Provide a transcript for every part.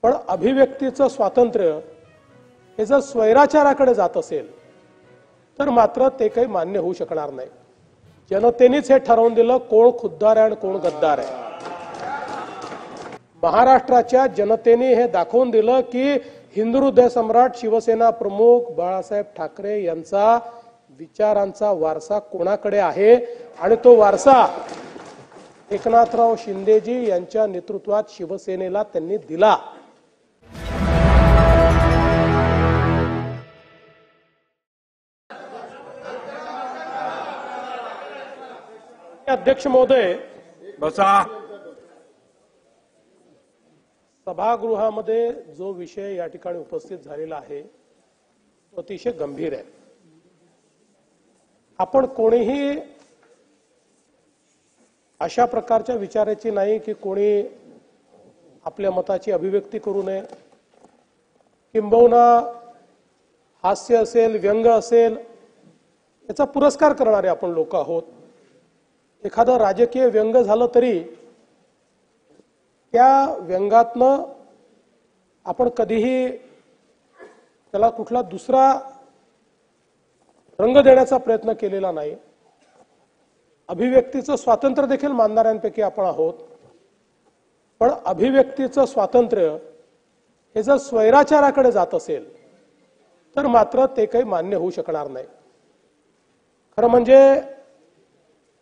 पण अभिव्यक्तीचं स्वातंत्र्य हे जर स्वैराचाराकडे जात असेल तर मात्र ते काही मान्य होऊ शकणार नाही। जनतेनेच हे ठरवून दिलं कोण खुद्दार आहे आणि कोण गद्दार आहे। महाराष्ट्राच्या जनतेने हे दाखवून दिलं की हिंदू हृदय सम्राट शिवसेना प्रमुख बाळासाहेब ठाकरे यांचा विचारांचा वारसा कोणाकडे आहे आणि तो वारसा एकनाथराव शिंदेजी यांच्या नेतृत्वात शिवसेनेला त्यांनी दिला। अध्यक्ष महोदय, बसा। सभागृहामध्ये जो विषय या ठिकाणी उपस्थित झालेला आहे तो अतिशय गंभीर आहे। आपण कोणीही अशा प्रकारच्या विचाराची नाही की कोणी आपल्या मताची अभिव्यक्ती करू नये, किंबहुना हास्य असेल व्यंग असेल याचा पुरस्कार करणारे आपण लोक आहोत। एखादं राजकीय व्यंग झालं तरी त्या व्यंगातनं आपण कधीही त्याला कुठला दुसरा रंग देण्याचा प्रयत्न केलेला नाही। अभिव्यक्तीचं स्वातंत्र्य देखील मानणाऱ्यांपैकी आपण आहोत, पण अभिव्यक्तीचं स्वातंत्र्य हे जर स्वैराचाराकडे जात असेल तर मात्र ते काही मान्य होऊ शकणार नाही। खरं म्हणजे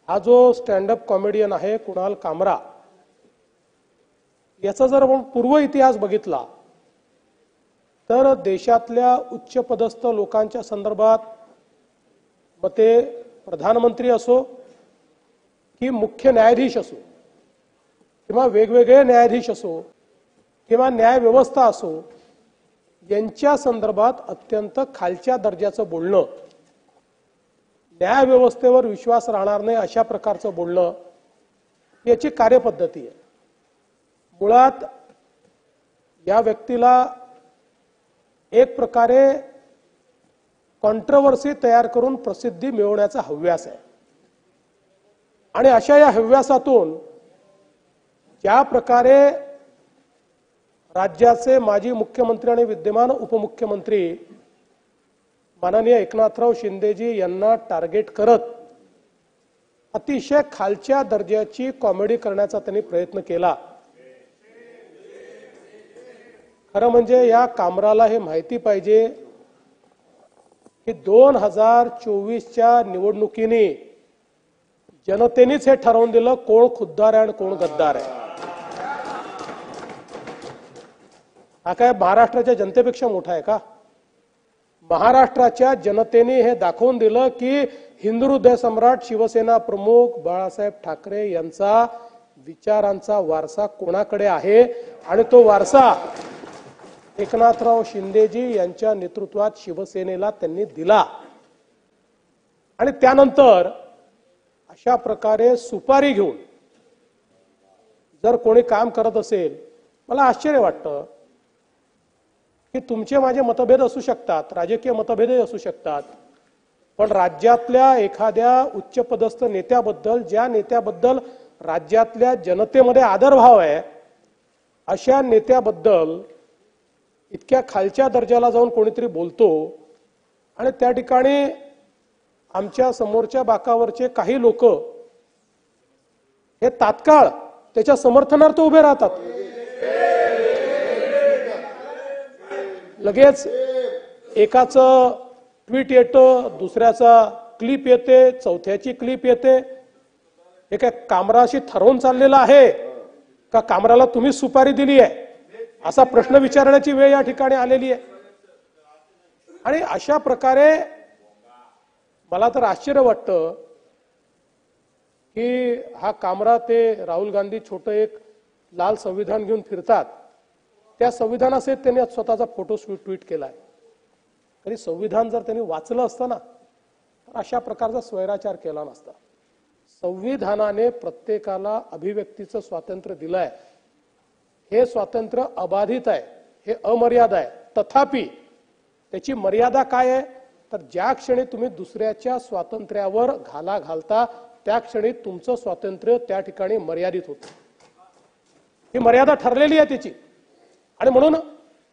हा जो स्टँड अप कॉमेडियन आहे कुणाल कामरा, याचा जर आपण पूर्व इतिहास बघितला तर देशातल्या उच्च पदस्थ लोकांच्या संदर्भात मग ते प्रधानमंत्री असो की मुख्य न्यायाधीश असो किंवा वेगवेगळे न्यायाधीश असो किंवा न्याय व्यवस्था असो, यांच्या संदर्भात अत्यंत खालच्या दर्जाचं बोलणं, न्याय व्यवस्थेवर विश्वास राहणार नाही अशा प्रकारचं बोलणं याची कार्यपद्धती आहे। मुळात या व्यक्तीला एक प्रकारे कॉन्ट्रोवर्सी तयार करून प्रसिद्धी मिळवण्याचा हव्यास आहे आणि अशा या हव्यासातून ज्या प्रकारे राज्याचे माजी मुख्यमंत्री आणि विद्यमान उपमुख्यमंत्री माननीय एकनाथराव शिंदेजी यांना टार्गेट करत अतिशय खालच्या दर्जाची कॉमेडी करण्याचा त्यांनी प्रयत्न केला। खरं म्हणजे या कामराला हे माहिती पाहिजे की 2024च्या निवडणुकीने जनतेनेच हे ठरवून दिलं कोण खुद्दार आहे आणि कोण गद्दार आहे। हा काय महाराष्ट्राच्या जनतेपेक्षा मोठा आहे का? महाराष्ट्राच्या जनतेने हे दाखवून दिलं की हिंदू हृदय सम्राट शिवसेना प्रमुख बाळासाहेब ठाकरे यांचा विचारांचा वारसा कोणाकडे आहे आणि तो वारसा एकनाथराव शिंदेजी यांच्या नेतृत्वात शिवसेनेला त्यांनी दिला। आणि त्यानंतर अशा प्रकारे सुपारी घेऊन जर कोणी काम करत असेल, मला आश्चर्य वाटतं की तुमचे माझे मतभेद असू शकतात, राजकीय मतभेदही असू शकतात, पण राज्यातल्या एखाद्या उच्चपदस्थ नेत्याबद्दल, ज्या नेत्याबद्दल राज्यातल्या जनतेमध्ये आदरभाव आहे, अशा नेत्याबद्दल इतक्या खालच्या दर्जाला जाऊन कोणीतरी बोलतो आणि त्या ठिकाणी आमच्या समोरच्या बाकावरचे काही लोक हे तात्काळ त्याच्या समर्थनार्थ उभे राहतात। लगेच एकाचं ट्विट येतं, दुसऱ्याचा क्लिप येते, चौथ्याची क्लिप येते। हे काय कामराशी ठरवून चाललेलं आहे का कामराला तुम्ही सुपारी दिली आहे असा प्रश्न विचारण्याची वेळ या ठिकाणी आलेली आहे। आणि अशा प्रकारे मला तर आश्चर्य वाटतं की हा कामरा ते राहुल गांधी छोटं एक लाल संविधान घेऊन फिरतात, त्या संविधानासहित त्यांनी स्वतःचा फोटो ट्विट केलाय। तरी संविधान जर त्यांनी वाचलं असतं ना तर अशा प्रकारचा स्वैराचार केला नसता। संविधानाने प्रत्येकाला अभिव्यक्तीचं स्वातंत्र्य दिलंय, हे स्वातंत्र्य अबाधित आहे, हे अमर्याद आहे। तथापि त्याची मर्यादा काय आहे तर ज्या क्षणी तुम्ही दुसऱ्याच्या स्वातंत्र्यावर घाला घालता त्या क्षणी तुमचं स्वातंत्र्य त्या ठिकाणी मर्यादित होतं। ही मर्यादा ठरलेली आहे त्याची। आणि म्हणून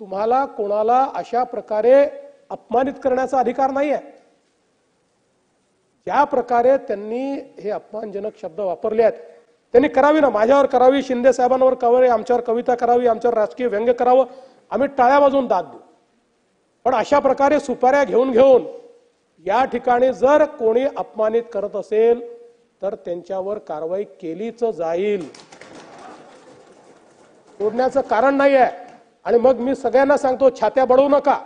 तुम्हाला कोणाला अशा प्रकारे अपमानित करण्याचा अधिकार नाही आहे. ज्या प्रकारे त्यांनी हे अपमानजनक शब्द वापरले आहेत त्यांनी करावी ना, माझ्यावर करावी, शिंदे साहेबांवर करावी, आमच्यावर कविता करावी, आमच्यावर राजकीय व्यंग्य करावं, आम्ही टाळ्या वाजवून दाद देऊ. पण अशा प्रकारे सुपाऱ्या घेऊन घेऊन या ठिकाणी जर कोणी अपमानित करत असेल तर त्यांच्यावर कारवाई केलीच जाईल, सोडण्याचं कारण नाही आहे. आणि मग मी सगळ्यांना सांगतो, छात्या बडवू नका.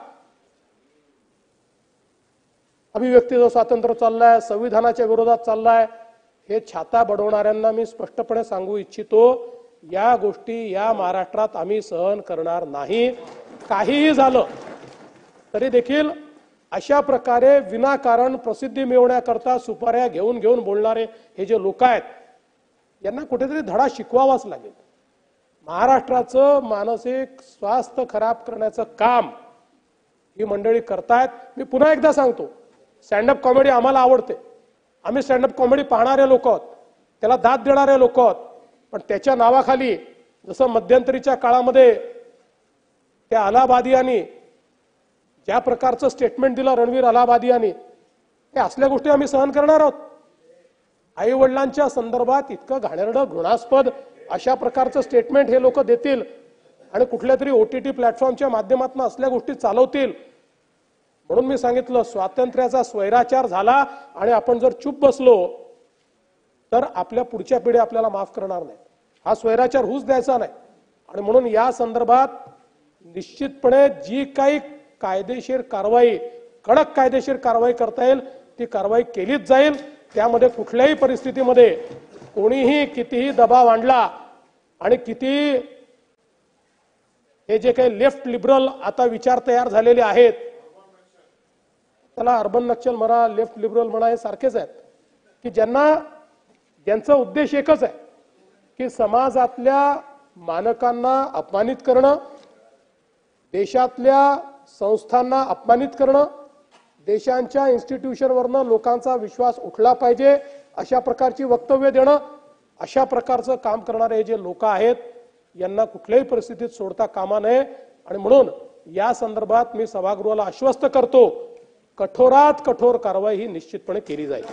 अभिव्यक्तीचं स्वातंत्र्य चाललंय, संविधानाच्या विरोधात चाललाय, हे छाता बडवणाऱ्यांना मी स्पष्टपणे सांगू इच्छितो, या गोष्टी या महाराष्ट्रात आम्ही सहन करणार नाही. काहीही झालं तरी देखील अशा प्रकारे विनाकारण प्रसिद्धी मिळवण्याकरता सुपाऱ्या घेऊन घेऊन बोलणारे हे जे लोक आहेत यांना कुठेतरी धडा शिकवावाच लागेल. महाराष्ट्राचं मानसिक स्वास्थ्य खराब करण्याचं काम ही मंडळी करतायत. मी पुन्हा एकदा सांगतो, स्टँडअप कॉमेडी आम्हाला आवडते, आम्ही स्टँडअप कॉमेडी पाहणारे लोक आहोत, त्याला दाद देणारे लोक आहोत. पण त्याच्या नावाखाली जसं मध्यंतरीच्या काळामध्ये त्या अलाहाबादियांनी ज्या प्रकारचं स्टेटमेंट दिलं रणवीर अलाहाबादियांनी, हे असल्या गोष्टी आम्ही सहन करणार आहोत. आई वडिलांच्या संदर्भात इतकं घाणेरडं घृणास्पद अशा प्रकारचं स्टेटमेंट हे लोक देतील आणि कुठल्या तरी OTT प्लॅटफॉर्मच्या माध्यमातून असल्या गोष्टी चालवतील. म्हणून मी सांगितलं, स्वातंत्र्याचा स्वैराचार झाला आणि आपण जर चूप बसलो तर आपल्या पुढच्या पिढ्या आपल्याला माफ करणार नाही. हा स्वैराचार होऊच द्यायचा नाही. आणि म्हणून या संदर्भात निश्चितपणे जी काही कायदेशीर कारवाई, कडक कायदेशीर कारवाई करता येईल ती कारवाई केलीच जाईल. त्यामध्ये कुठल्याही परिस्थितीमध्ये कोणीही कितीही दबाव आणला आणि किती हे जे काही लेफ्ट लिबरल आता विचार तयार झालेले आहेत, त्याला अर्बन नक्षल म्हणा, लेफ्ट लिबरल म्हणा, हे सारखेच आहेत की ज्यांचा उद्देश एकच आहे की समाजातल्या मानकांना अपमानित करणं, देशातल्या संस्थांना अपमानित करणं, देशांच्या इन्स्टिट्यूशनवरनं लोकांचा विश्वास उठला पाहिजे अशा प्रकारची वक्तव्य देणं, अशा प्रकारचं काम करणारे हे जे लोक आहेत यांना कुठल्याही परिस्थितीत सोडता कामा नये. आणि म्हणून या संदर्भात मी सभागृहाला आश्वस्त करतो, कठोरात कठोर कारवाई ही निश्चितपणे केली जाईल.